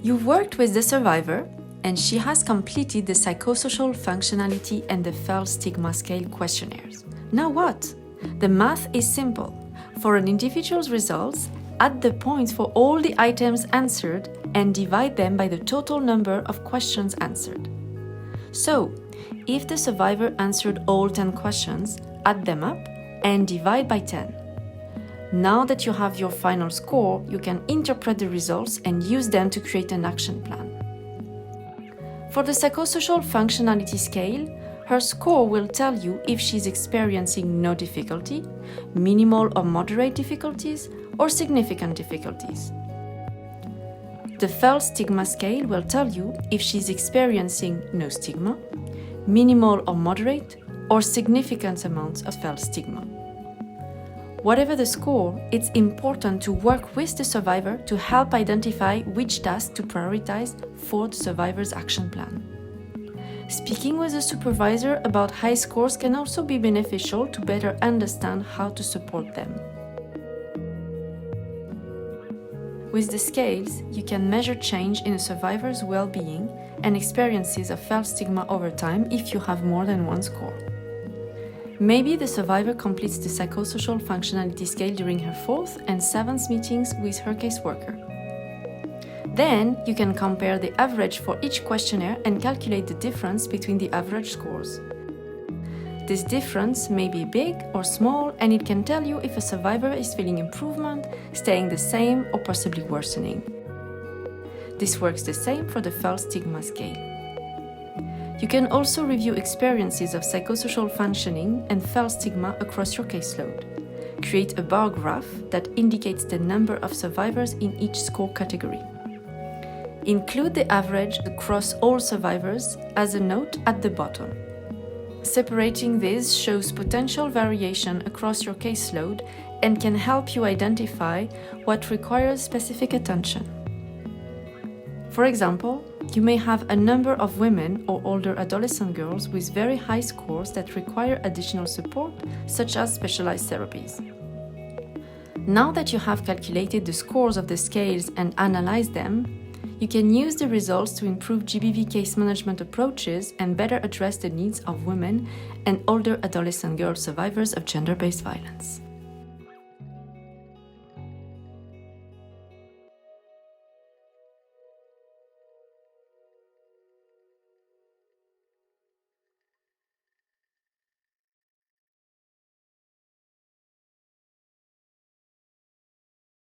You've worked with the survivor, and she has completed the psychosocial functionality and the FEL stigma scale questionnaires. Now what? The math is simple. For an individual's results, add the points for all the items answered and divide them by the total number of questions answered. So, if the survivor answered all 10 questions, add them up and divide by 10. Now that you have your final score, you can interpret the results and use them to create an action plan. For the psychosocial functionality scale, her score will tell you if she's experiencing no difficulty, minimal or moderate difficulties, or significant difficulties. The FEL stigma scale will tell you if she's experiencing no stigma, minimal or moderate, or significant amounts of FEL stigma. Whatever the score, it's important to work with the survivor to help identify which task to prioritize for the survivor's action plan. Speaking with a supervisor about high scores can also be beneficial to better understand how to support them. With the scales, you can measure change in a survivor's well-being and experiences of FEL stigma over time if you have more than one score. Maybe the survivor completes the psychosocial functionality scale during her 4th and 7th meetings with her caseworker. Then, you can compare the average for each questionnaire and calculate the difference between the average scores. This difference may be big or small, and it can tell you if a survivor is feeling improvement, staying the same, or possibly worsening. This works the same for the FEL stigma scale. You can also review experiences of psychosocial functioning and FEL stigma across your caseload. Create a bar graph that indicates the number of survivors in each score category. Include the average across all survivors as a note at the bottom. Separating these shows potential variation across your caseload and can help you identify what requires specific attention. For example, you may have a number of women or older adolescent girls with very high scores that require additional support, such as specialized therapies. Now that you have calculated the scores of the scales and analyzed them, you can use the results to improve GBV case management approaches and better address the needs of women and older adolescent girl survivors of gender-based violence.